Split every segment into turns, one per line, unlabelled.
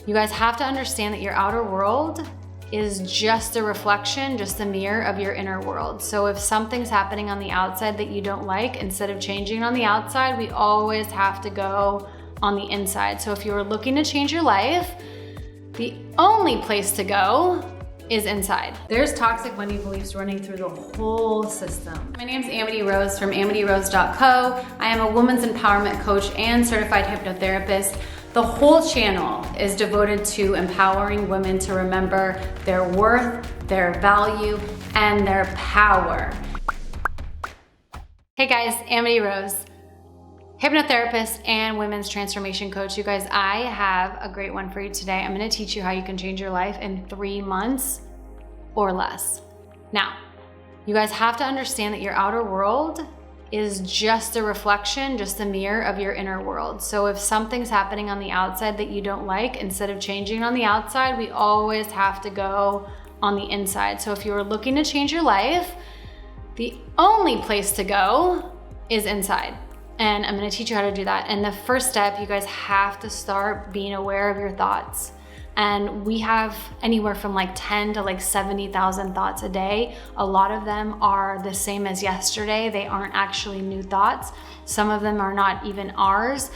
You guys have to understand that your outer world is just a reflection, just a mirror of your inner world. So if something's happening on the outside that you don't like, instead of changing on the outside, we always have to go on the inside. So if you're looking to change your life, the only place to go is inside. There's toxic money beliefs running through the whole system. My name's Amity Rose from amityrose.co. I am a women's empowerment coach and certified hypnotherapist. The whole channel is devoted to empowering women to remember their worth, their value, and their power. Hey guys, Amity Rose, hypnotherapist and women's transformation coach. You guys, I have a great one for you today. I'm gonna teach you how you can change your life in 3 months or less. Now, you guys have to understand that your outer world is just a reflection, just a mirror of your inner world. So if something's happening on the outside that you don't like, instead of changing on the outside, we always have to go on the inside. So if you're looking to change your life, the only place to go is inside. And I'm gonna teach you how to do that. And the first step, you guys have to start being aware of your thoughts. And we have anywhere from like 10 to like 70,000 thoughts a day. A lot of them are the same as yesterday. They aren't actually new thoughts. Some of them are not even ours.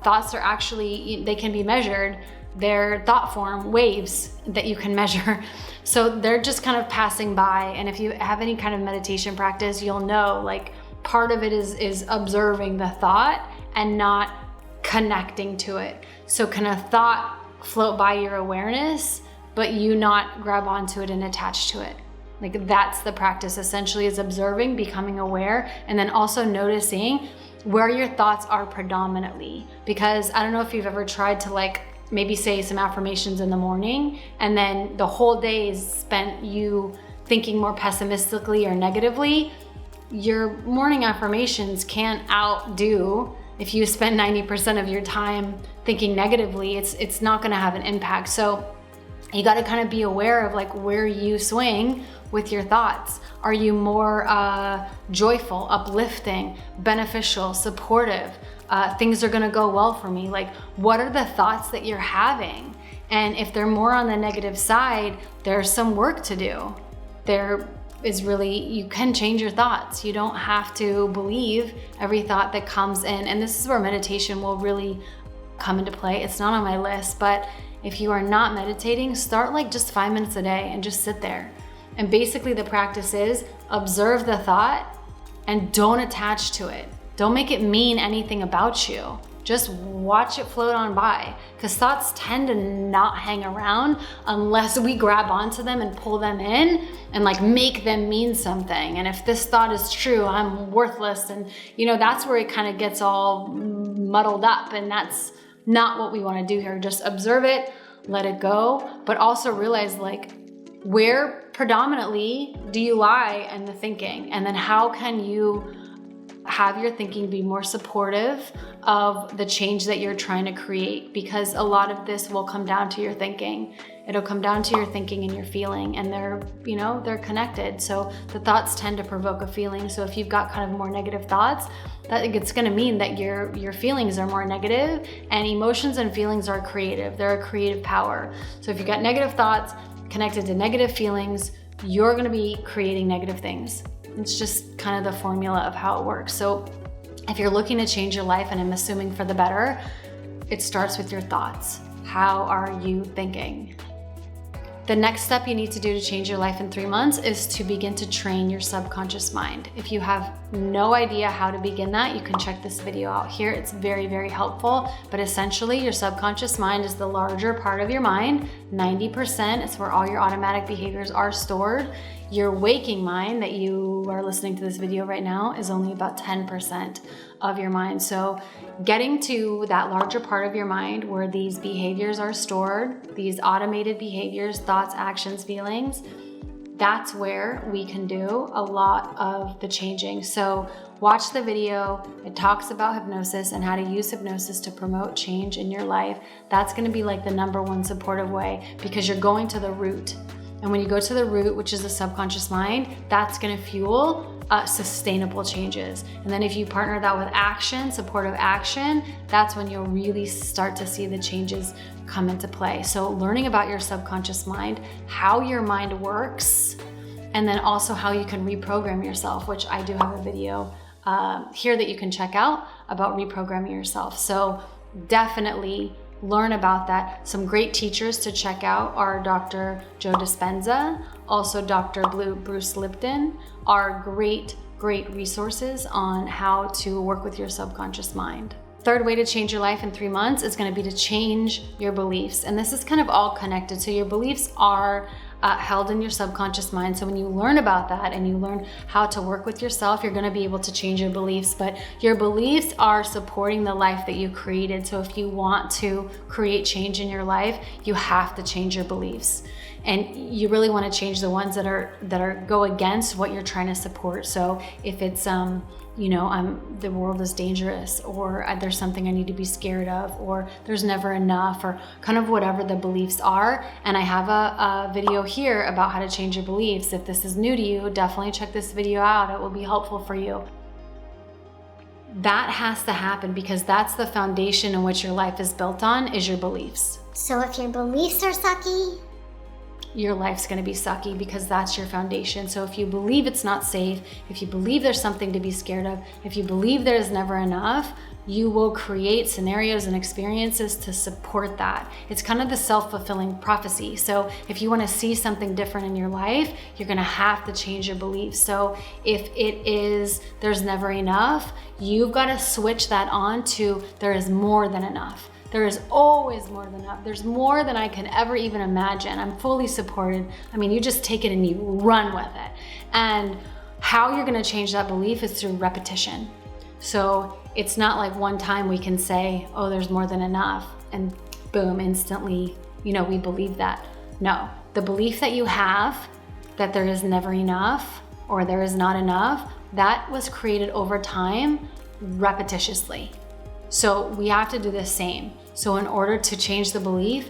Thoughts are actually, they can be measured. They're thought form waves that you can measure. So they're just kind of passing by. And if you have any kind of meditation practice, you'll know like part of it is observing the thought and not connecting to it. So can a thought float by your awareness, but you not grab onto it and attach to it? Like that's the practice essentially, is observing, becoming aware, and then also noticing where your thoughts are predominantly. Because I don't know if you've ever tried to like maybe say some affirmations in the morning and then the whole day is spent you thinking more pessimistically or negatively. Your morning affirmations can't outdo if you spend 90% of your time thinking negatively. It's not gonna have an impact. So you gotta kind of be aware of like where you swing with your thoughts. Are you more joyful, uplifting, beneficial, supportive? Things are gonna go well for me. Like what are the thoughts that you're having? And if they're more on the negative side, there's some work to do. There is really, you can change your thoughts. You don't have to believe every thought that comes in. And this is where meditation will really come into play. It's not on my list, but if you are not meditating, start like just 5 minutes a day and just sit there. And basically the practice is observe the thought and don't attach to it. Don't make it mean anything about you. Just watch it float on by, because thoughts tend to not hang around unless we grab onto them and pull them in and like make them mean something. And if this thought is true, I'm worthless. And you know, that's where it kind of gets all muddled up, and that's not what we want to do here. Just observe it, let it go, but also realize like where predominantly do you lie in the thinking, and then how can you have your thinking be more supportive of the change that you're trying to create? Because a lot of this will come down to your thinking. It'll come down to your thinking and your feeling, and they're connected. So the thoughts tend to provoke a feeling. So if you've got kind of more negative thoughts, that it's going to mean that your feelings are more negative, and emotions and feelings are creative. They're a creative power. So if you've got negative thoughts connected to negative feelings, you're going to be creating negative things. It's just kind of the formula of how it works. So if you're looking to change your life, and I'm assuming for the better, it starts with your thoughts. How are you thinking? The next step you need to do to change your life in 3 months is to begin to train your subconscious mind. If you have no idea how to begin that, you can check this video out here. It's very, very helpful. But essentially, your subconscious mind is the larger part of your mind. 90%, it's where all your automatic behaviors are stored. Your waking mind that you are listening to this video right now is only about 10% of your mind. So getting to that larger part of your mind where these behaviors are stored, these automated behaviors, thoughts, actions, feelings, that's where we can do a lot of the changing. So watch the video. It talks about hypnosis and how to use hypnosis to promote change in your life. That's going to be like the #1 supportive way, because you're going to the root. And when you go to the root, which is the subconscious mind, that's going to fuel sustainable changes. And then if you partner that with action, supportive action, that's when you'll really start to see the changes come into play. So learning about your subconscious mind, how your mind works, and then also how you can reprogram yourself, which I do have a video here that you can check out about reprogramming yourself. So definitely learn about that. Some great teachers to check out are Dr. Joe Dispenza, also Dr. Bruce Lipton, are great resources on how to work with your subconscious mind. Third way to change your life in 3 months is going to be to change your beliefs. And this is kind of all connected. So your beliefs are held in your subconscious mind. So when you learn about that and you learn how to work with yourself, you're going to be able to change your beliefs. But your beliefs are supporting the life that you created. So if you want to create change in your life, you have to change your beliefs. And you really want to change the ones that go against what you're trying to support. So if it's the world is dangerous, or there's something I need to be scared of, or there's never enough, or kind of whatever the beliefs are. And I have a video here about how to change your beliefs. If this is new to you, definitely check this video out. It will be helpful for you. That has to happen because that's the foundation in which your life is built on, is your beliefs.
So if your beliefs are sucky,
your life's going to be sucky because that's your foundation. So if you believe it's not safe, if you believe there's something to be scared of, if you believe there's never enough, you will create scenarios and experiences to support that. It's kind of the self-fulfilling prophecy. So if you want to see something different in your life, you're going to have to change your beliefs. So if it is there's never enough, you've got to switch that on to there is more than enough. There is always more than enough. There's more than I can ever even imagine. I'm fully supported. I mean, you just take it and you run with it. And how you're gonna change that belief is through repetition. So it's not like one time we can say, oh, there's more than enough, and boom, instantly, we believe that. No, the belief that you have that there is never enough or there is not enough, that was created over time repetitiously. So we have to do the same. So in order to change the belief,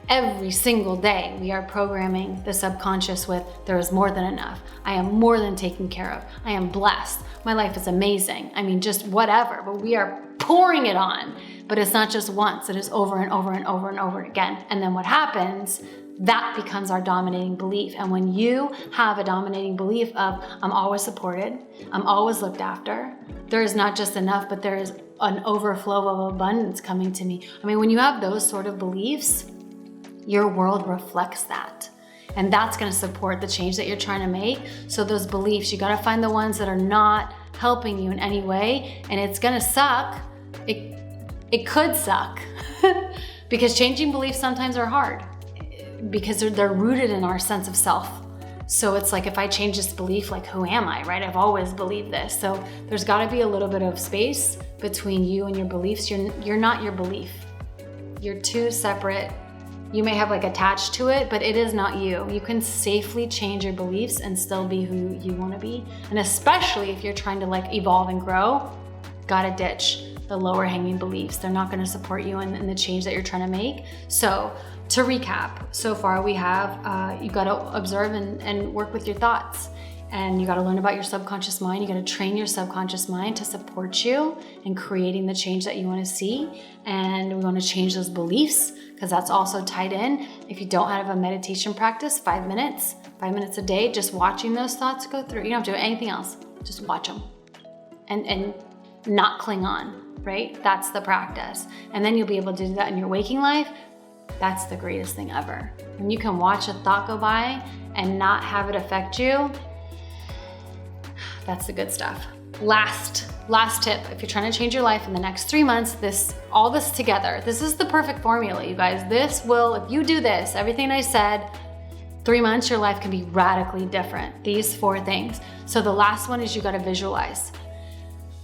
every single day we are programming the subconscious with there is more than enough. I am more than taken care of. I am blessed. My life is amazing. I mean, just whatever, but we are pouring it on. But it's not just once, it is over and over and over and over again. And then what happens, that becomes our dominating belief. And when you have a dominating belief of I'm always supported, I'm always looked after, there is not just enough, but there is an overflow of abundance coming to me. I mean, when you have those sort of beliefs, your world reflects that. And that's going to support the change that you're trying to make. So those beliefs, you got to find the ones that are not helping you in any way. And it's going to suck. It could suck because changing beliefs sometimes are hard because they're rooted in our sense of self. So it's like, if I change this belief, like, who am I, right? I've always believed this. So there's got to be a little bit of space between you and your beliefs. You're not your belief. You're two separate. You may have attached to it, but it is not you. You can safely change your beliefs and still be who you want to be. And especially if you're trying to evolve and grow, gotta ditch the lower hanging beliefs. They're not going to support you in the change that you're trying to make. So to recap, so far we have, you got to observe and work with your thoughts. And you got to learn about your subconscious mind. You got to train your subconscious mind to support you in creating the change that you want to see. And we want to change those beliefs because that's also tied in. If you don't have a meditation practice, 5 minutes a day, just watching those thoughts go through. You don't have to do anything else. Just watch them and not cling on, right? That's the practice. And then you'll be able to do that in your waking life. That's the greatest thing ever. When you can watch a thought go by and not have it affect you, that's the good stuff. Last tip, if you're trying to change your life in the next 3 months, all this together, this is the perfect formula, you guys. If you do this, everything I said, 3 months, your life can be radically different. These 4 things. So the last one is you got to visualize.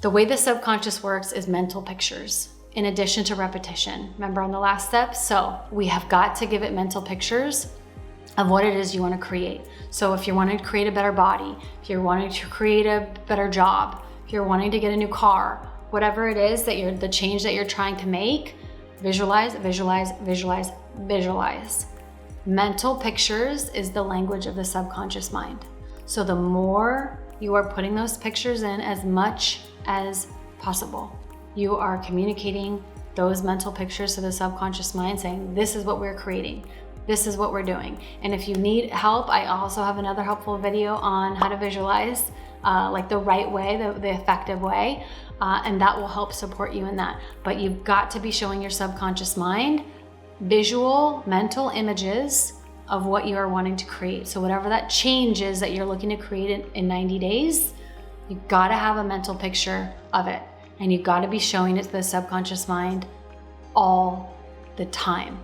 The way the subconscious works is mental pictures in addition to repetition. Remember on the last step? So we have got to give it mental pictures of what it is you want to create. So if you're wanting to create a better body, if you're wanting to create a better job, if you're wanting to get a new car, whatever it is that the change that you're trying to make, visualize, visualize, visualize, visualize. Mental pictures is the language of the subconscious mind. So the more you are putting those pictures in as much as possible. You are communicating those mental pictures to the subconscious mind saying, this is what we're creating. This is what we're doing. And if you need help, I also have another helpful video on how to visualize like the right way, the effective way. And that will help support you in that. But you've got to be showing your subconscious mind visual, mental images of what you are wanting to create. So whatever that change is that you're looking to create in 90 days, you've got to have a mental picture of it. And you've got to be showing it to the subconscious mind all the time.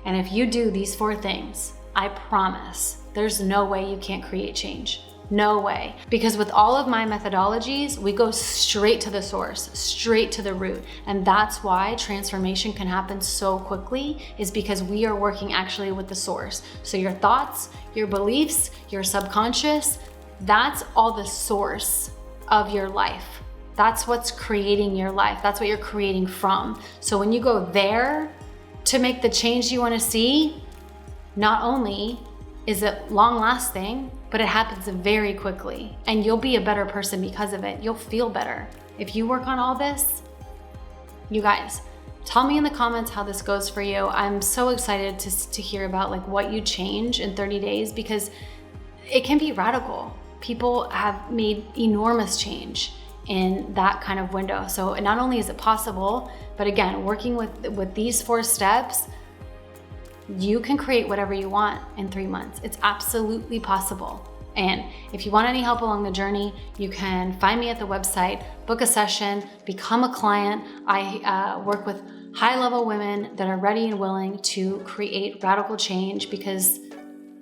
And if you do these 4 things, I promise there's no way you can't create change. No way. Because with all of my methodologies, we go straight to the source, straight to the root. And that's why transformation can happen so quickly, is because we are working actually with the source. So your thoughts, your beliefs, your subconscious, that's all the source of your life. That's what's creating your life. That's what you're creating from. So when you go there to make the change you want to see, not only is it long lasting, but it happens very quickly, and you'll be a better person because of it. You'll feel better. If you work on all this, you guys, tell me in the comments how this goes for you. I'm so excited to hear about like what you change in 30 days, because it can be radical. People have made enormous change in that kind of window. So not only is it possible, but again, working with these 4 steps, you can create whatever you want in 3 months. It's absolutely possible. And if you want any help along the journey, you can find me at the website, book a session, become a client. I work with high-level women that are ready and willing to create radical change, because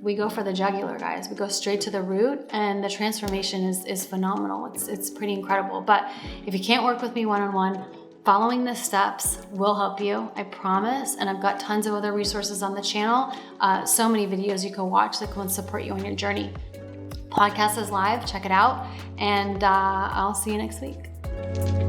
we go for the jugular, guys. We go straight to the root, and the transformation is phenomenal. It's pretty incredible. But if you can't work with me one-on-one, following the steps will help you, I promise. And I've got tons of other resources on the channel. So many videos you can watch that can support you on your journey. Podcast is live, check it out. And I'll see you next week.